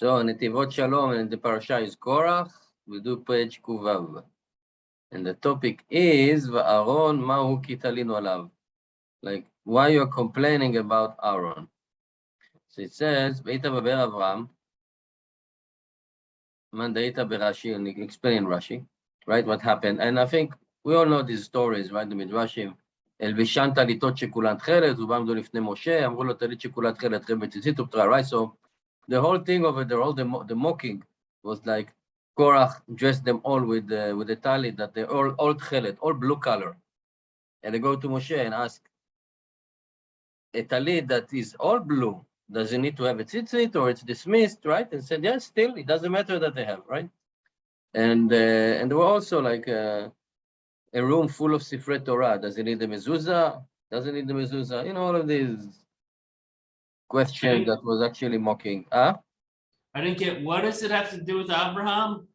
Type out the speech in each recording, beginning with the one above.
So Netivot Shalom and the Parashat is Korach. We do page Kuvav. And the topic is Va'aron Mahu Kitalinu Alav. Like, why you're complaining about Aaron. So it says, Beita Baber Avram, Mandaita Berashi, and explain Rashi, right? What happened. And I think we all know these stories, right? The Midrashim. הלבישן טליתות שכולן תכלת, ובא עמדו לפני משה, אמרו לו טלית שכולה תכלת, חבל ציצית ופטרה, right? So the whole thing over there, all the mocking was like Korach dressed them all with the talit that they're all tchelet, all blue color. And they go to Moshe and ask, a talit that is all blue, does it need to have a tzitzit or it's dismissed, right? And said, yes, still, it doesn't matter that they have, right? And there were also like a room full of Sifrei Torah. Does it need the mezuzah? Doesn't need the mezuzah? You know, all of these questions that was actually mocking. I didn't get, what does it have to do with Abraham?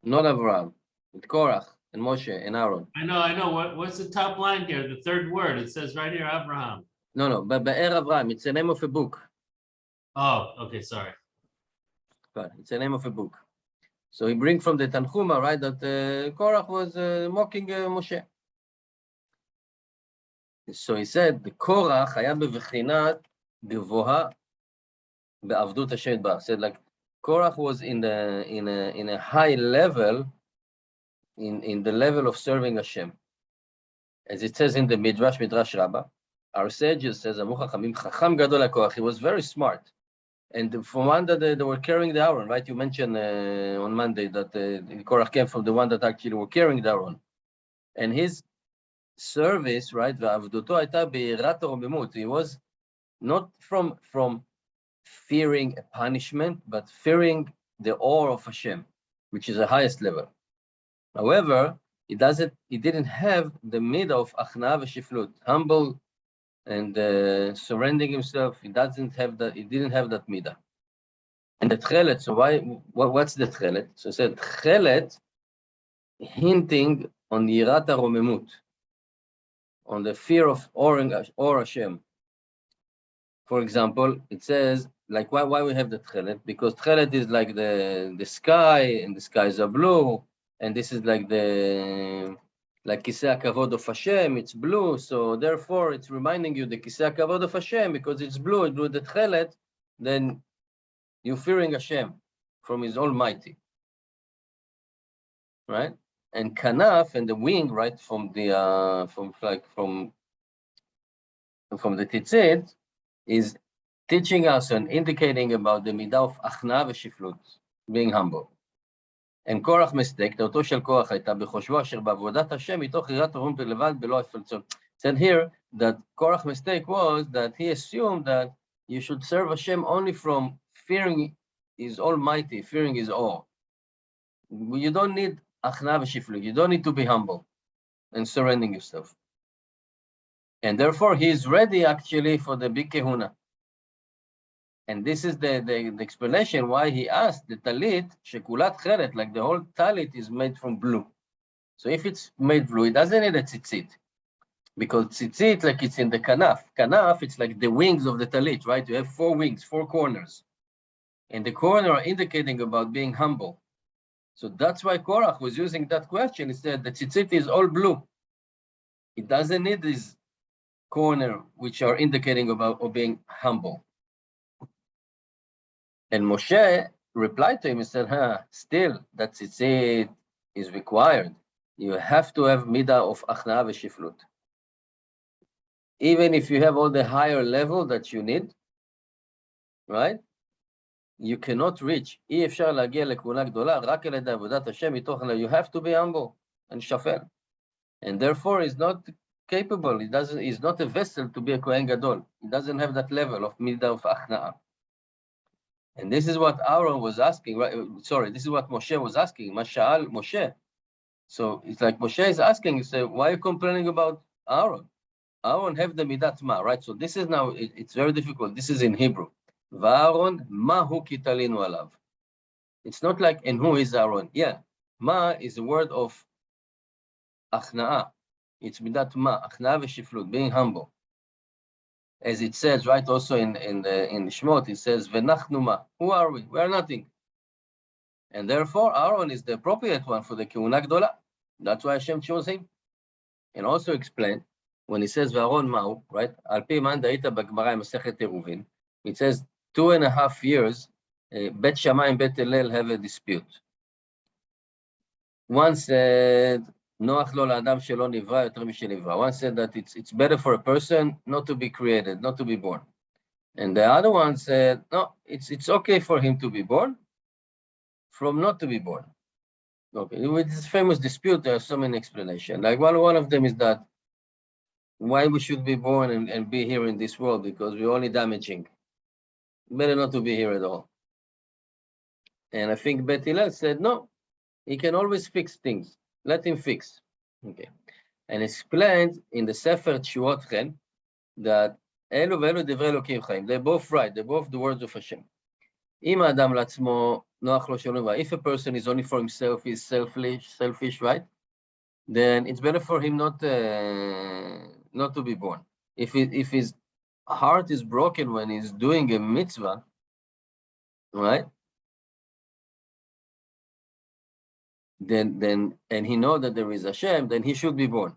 Not Abraham, with Korach and Moshe and Aaron. I know. What's the top line here? The third word. It says right here, Abraham. No, but Be'er Abraham, it's the name of a book. Oh, okay, sorry. But it's the name of a book. So he brings from the Tanchuma, right, that Korach was mocking Moshe. So he said, the Korach היה בבחינת גבוהה בעבדות השם יתברך. Said like Korach was in a high level, in the level of serving Hashem. As it says in the Midrash Rabbah, our sages says, Amu Chachamim Chacham Gadol HaKorach, he was very smart. And from one that they were carrying the Aaron, right? You mentioned on Monday that Korach came from the one that actually were carrying the Aaron. And his service, right? He was not from fearing a punishment, but fearing the awe of Hashem, which is the highest level. However, he didn't have the midah of achna v'shiflut, humble and surrendering himself. He didn't have that midah. And the tchelet, so what's the tchelet? So it said tchelet, hinting on yirat haromemut, on the fear of or Hashem. For example, it says, like, why we have the tchelet? Because tchelet is like the sky, and the skies are blue, and this is like kisei hakavod of Hashem, it's blue, so therefore it's reminding you the kisei hakavod of Hashem, because it's blue the tchelet, then you're fearing Hashem from His Almighty, right? And kanaf, and the wing, right, from the tzitzit, is teaching us and indicating about the midah of achna v'shiflut, being humble. And Korach mistake, דעתו של קורח הייתה בחושבו אשר בעבודת השם מתוך יראת הרוממות לבד בלא הפלצות. Said here that Korach mistake was that he assumed that you should serve Hashem only from fearing His Almighty, fearing His awe. You don't need achna v'shiflut. You don't need to be humble and surrendering yourself. And therefore, he is ready actually for the big kahuna. And this is the explanation why he asked the talit, shekulat cheret, like the whole talit is made from blue. So if it's made blue, it doesn't need a tzitzit. Because tzitzit, like it's in the kanaf. Kanaf, it's like the wings of the talit, right? You have 4 wings, 4 corners. And the corner are indicating about being humble. So that's why Korach was using that question. He said the tzitzit is all blue. It doesn't need this corner which are indicating about being humble. And Moshe replied to him and said, still, that tzitzit is required. You have to have midah of achna v'shiflut. Even if you have all the higher level that you need, right? You cannot reach. אי אפשר להגיע לכהונה גדולה, רק על ידי עבודת השם מתוך, you have to be humble and shafel. And therefore, he's not capable. He's not a vessel to be a Kohen Gadol. He doesn't have that level of midah of achna. And this is what Aaron was asking, right? Sorry, this is what Moshe was asking. Masha'al Moshe. So it's like Moshe is asking, you say, why are you complaining about Aaron? Aaron have the midat ma, right? So this is now, it's very difficult. This is in Hebrew. Va'aron mahu kitalinu alav. It's not like, and who is Aaron? Yeah, ma is a word of achna'a. It's midat ma, achna'a v'shiflut, being humble. as it says, right, also in Shmot, it says, V'nachnu ma, who are we? We are nothing. And therefore, Aaron is the appropriate one for the Keuna Gdola. That's why Hashem chose him. And also explain, when he says, V'Aaron ma'u, right, Al pi man da'ita b'Gemara Masechet Eruvin, it says 2.5 years, Bet Shammai and Bet Hillel have a dispute. One said, Noach lo la'adam shelo nivra yoter mishenivra. One said that it's better for a person not to be created, not to be born. And the other one said, no, it's okay for him to be born from not to be born. Okay, with this famous dispute, there are so many explanations. Like one of them is that why we should be born and be here in this world, because we're only damaging. Better not to be here at all. And I think Bet Hillel said, no, he can always fix things. Let him fix. Okay. And explained in the Sefer Tshuot Chen that Elu ve'elu divrei Elokim chaim. They're both right. They're both the words of Hashem. Im adam latzmo noach lo shelo nivra. If a person is only for himself, is selfish, right? Then it's better for him not to be born. If his heart is broken when he's doing a mitzvah, right? Then and he knows that there is Hashem, then he should be born.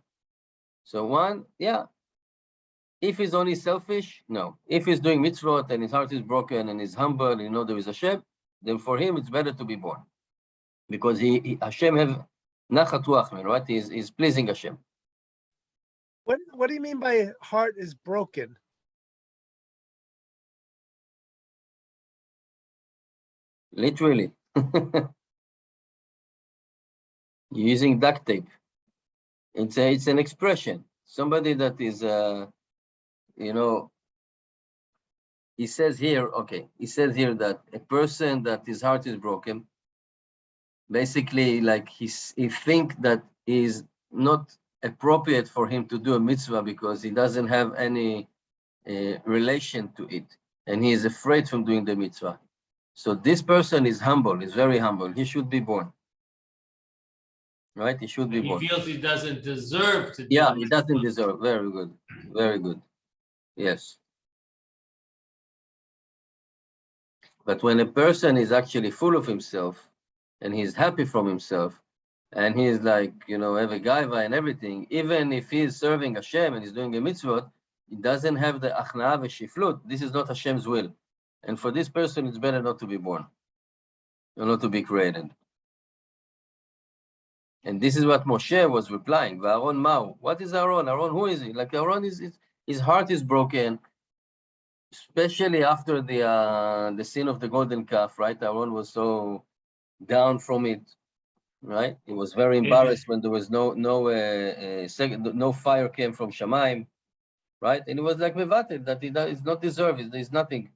So one, yeah. If he's only selfish, no. If he's doing mitzvot and his heart is broken and he's humble and you know there is Hashem, then for him it's better to be born. Because Hashem have nachat ruach, right? He's pleasing Hashem. What do you mean by heart is broken? Literally. Using duct tape. It's an expression. Somebody that is he says here that a person that his heart is broken, basically like he think that is not appropriate for him to do a mitzvah because he doesn't have any relation to it, and he is afraid from doing the mitzvah. So this person is humble, is very humble. He should be born. Right? He should be born. He feels he doesn't deserve to do Yeah, it. he doesn't deserve. Very good. Very good. Yes. But when a person is actually full of himself and he's happy from himself and he's like, have a gaiva and everything, even if he's serving Hashem and he's doing a mitzvot, he doesn't have the achnaa v'shiflut. This is not Hashem's will. And for this person, it's better not to be born or not to be created. And this is what Moshe was replying. V'Aaron ma'u. What is Aaron? Aaron, who is he? Like Aaron his heart is broken, especially after the sin of the golden calf, right? Aaron was so down from it, right? He was very embarrassed when there was no fire came from Shamayim, right? And he was like mevatel that he's not deserved, there's nothing.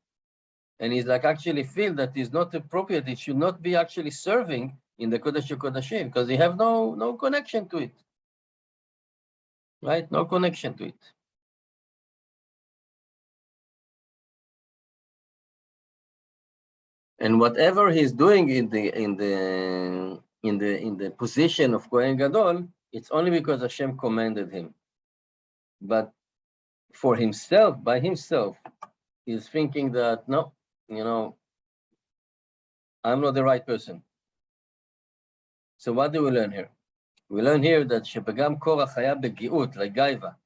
And he's like actually feel that it's not appropriate, it should not be actually serving in the Kodesh HaKodashim, because they have no connection to it. Right? No connection to it. And whatever he's doing in the position of Kohen Gadol, it's only because Hashem commanded him. But for himself, by himself, he's thinking that no, I'm not the right person. So what do we learn here? We learn here that Shebagam Korach haya begiut, like Gaiva,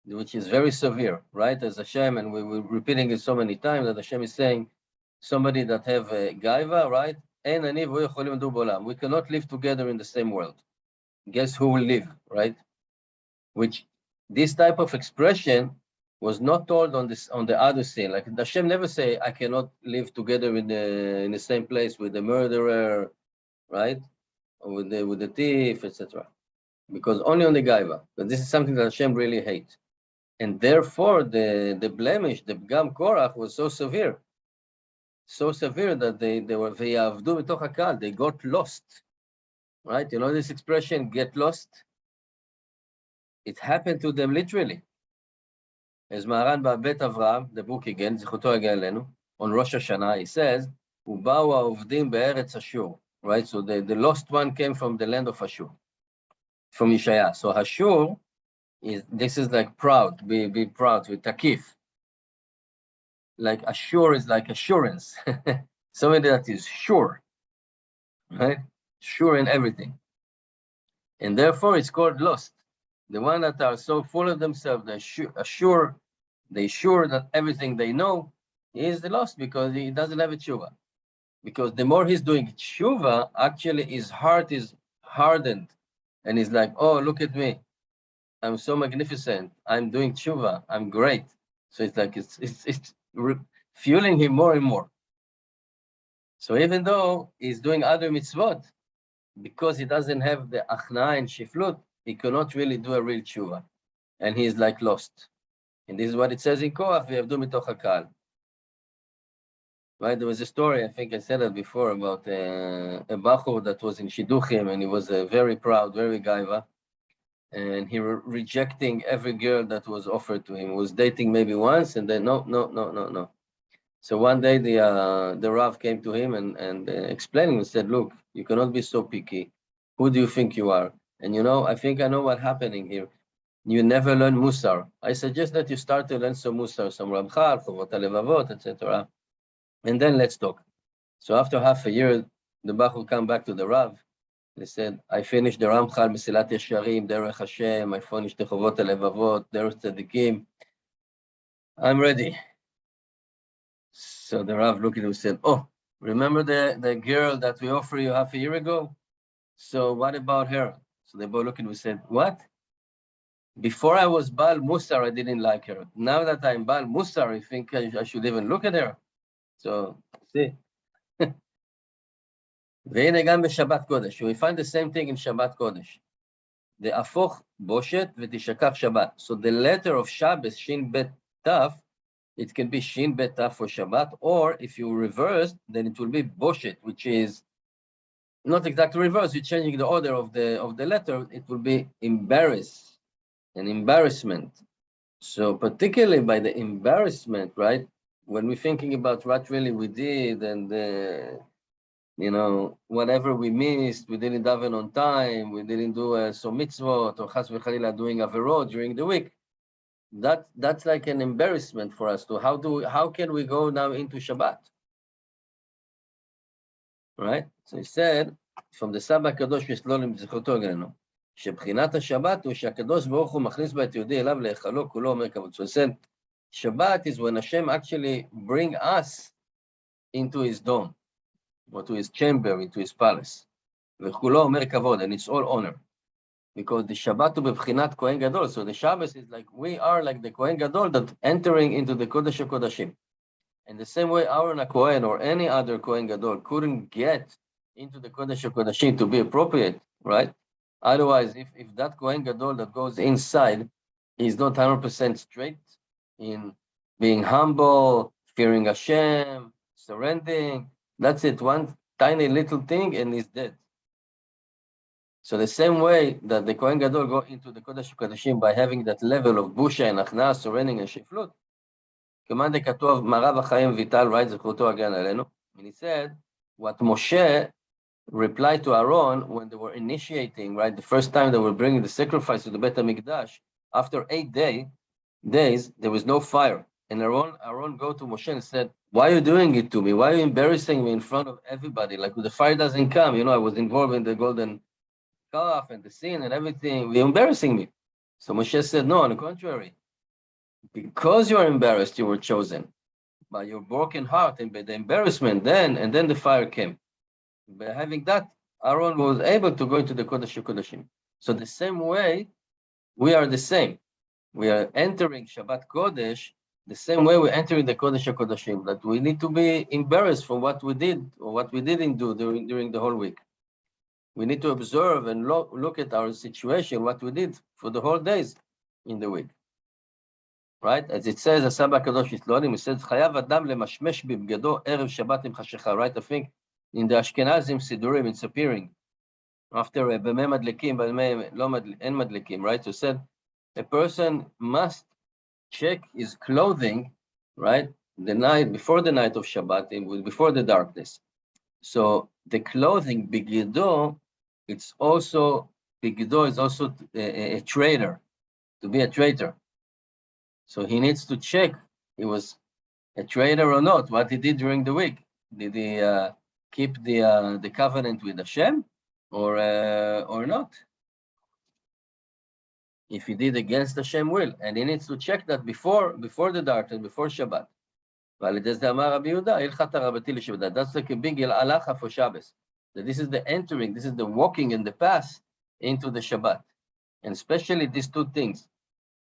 which is very severe, right? As Hashem, and we're repeating it so many times that Hashem is saying, somebody that have a Gaiva, right? We cannot live together in the same world. Guess who will live, right? Which this type of expression was not told on the other sin. Like Hashem never say, I cannot live together in the same place with the murderer, right? With the thief, etc. Because only on the Gaiva. But this is something that Hashem really hates. And therefore, the blemish, the Gam Korach was so severe that they were v'yavdu b'toch hakal. They got lost, right? You know this expression, get lost? It happened to them literally. As Maharan Ba'bet Avraham, the book again, Zichuto Yageh Elenu, on Rosh Hashanah, he says, Uba'u ha'ovdim be'eretz Ashur. Right, so the lost one came from the land of Ashur, from Yeshaya. So Ashur this is like proud, be proud with Takif. like assure is like assurance. Somebody that is sure, right? Sure in everything. And therefore it's called lost. The one that are so full of themselves, they sure that everything they know, he is the lost because he doesn't have a tshuva. Because the more he's doing tshuva, actually his heart is hardened. And he's like, oh, look at me. I'm so magnificent. I'm doing tshuva. I'm great. So it's like, it's fueling him more and more. So even though he's doing other mitzvot, because he doesn't have the achna and shiflut, he cannot really do a real tshuva. And he's like lost. And this is what it says in Korach, v'yavdu mitoch hakal. Right, there was a story, I think I said that before, about a bachur that was in Shidduchim, and he was very proud, very gaiva, and he rejecting every girl that was offered to him. He was dating maybe once, and then no. So one day the Rav came to him and explaining, and said, look, you cannot be so picky. Who do you think you are? And I think I know what's happening here. You never learn Musar. I suggest that you start to learn some Musar, some Ramchal, Chovot HaLevavot, etc. And then let's talk. So after half a year, the Bachur come back to the Rav. They said, I finished the Ramchal, Mesilat Yesharim, Derech Hashem, I finished the Chovot HaLevavot, Derech Tzadikim. I'm ready. So the Rav looked at him and said, oh, remember the girl that we offered you half a year ago? So what about her? So the boy looked at him and said, what? Before I was Baal Musar, I didn't like her. Now that I'm Baal Musar, I think I should even look at her. So, see. והנה גם בשבת קודש. We find the same thing in Shabbat Kodesh. דהפוך בושת ותשכח שבת. So the letter of Shabbos, Shin Bet Taf, it can be Shin Bet Taf for Shabbat, or if you reverse, then it will be boshet, which is not exactly reverse. You're changing the order of the letter. It will be embarrass, an embarrassment. So particularly by the embarrassment, right? When we're thinking about what really we did and whatever we missed, we didn't daven on time, we didn't do some mitzvot, or chas v'chalila doing averot during the week. That's like an embarrassment for us. So how can we go now into Shabbat? Right? So he said, from the Saba Kadosh Mislolim Zichoto Greno, שבחינת השבת הוא שהקדוש ברוך הוא מכניס בה את יהודי אליו להיכלו כולו אומר כבוד. So he said, Shabbat is when Hashem actually bring us into his dome, or to his chamber, into his palace. וכולו אומר כבוד, and it's all honor. Because the Shabbat הוא בבחינת Kohen Gadol. So the Shabbos is like, we are like the Kohen Gadol that entering into the Kodesh HaKodashim. And the same way Aaron HaKohen or any other Kohen Gadol couldn't get into the Kodesh HaKodashim to be appropriate, right? Otherwise, if that Kohen Gadol that goes inside is not 100% straight in being humble, fearing Hashem, surrendering, that's it, one tiny little thing and he's dead. So the same way that the Kohen Gadol go into the Kodesh HaKodashim by having that level of busha and achna, surrendering and shiflut, כמאן דכתוב מרב החיים ויטל, right, זכותו הגן עלינו, and he said, what Moshe replied to Aaron when they were initiating, right, the first time they were bringing the sacrifice to the Beit HaMikdash, after 8 days, there was no fire. And Aaron go to Moshe and said, why are you doing it to me? Why are you embarrassing me in front of everybody? Like, the fire doesn't come. I was involved in the golden calf and the sin and everything. You're embarrassing me. So Moshe said, no, on the contrary. Because you are embarrassed, you were chosen. By your broken heart and by the embarrassment, then the fire came. By having that, Aaron was able to go into the Kodesh HaKodashim. So the same way, we are the same. We are entering Shabbat Kodesh the same way we're entering the Kodesh HaKodashim, that we need to be embarrassed for what we did or what we didn't do during the whole week. We need to observe and look at our situation, what we did for the whole days in the week. Right? As it says, Asaba Kadosh Yislonim, it says, Chayav Adam lemashmesh bibgado erev Shabbat im chashecha. Right? I think in the Ashkenazim Sidurim, it's appearing after b'mei madlikim, b'mei lo en madlikim. Right? So it said, a person must check his clothing, right? The night before the night of Shabbat, before the darkness. So the clothing bigdo, it's also bigdo is also a traitor, to be a traitor. So he needs to check. He was a traitor or not, what he did during the week. Did he keep the covenant with Hashem or not? If he did against Hashem will, and he needs to check that before the darkness, before Shabbat. That's like a big halacha for Shabbos. That this is the entering, this is the walking in the path into the Shabbat. And especially these two things,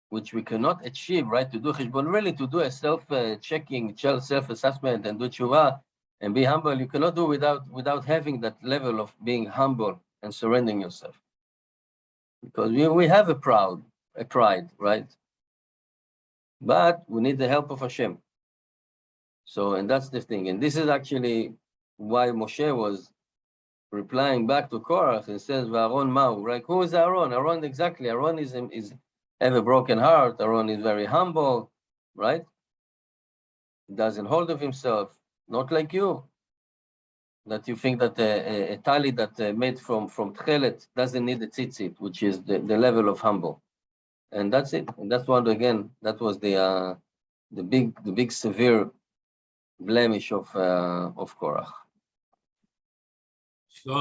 which we cannot achieve, right? To do cheshbon, really to do a self-checking, self-assessment and do tshuva and be humble, you cannot do without having that level of being humble and surrendering yourself. Because we have a pride, right? But we need the help of Hashem. So, and that's the thing. And this is actually why Moshe was replying back to Korach and says, V'Aaron Ma'u, right? Who is Aaron? Aaron, exactly. Aaron is have a broken heart. Aaron is very humble, right? He doesn't hold of himself, not like you. That you think that a tali that made from tchelet doesn't need a tzitzit, which is the level of humble. And that's it. And that's one, again, that was the big severe blemish of Korach. Sure.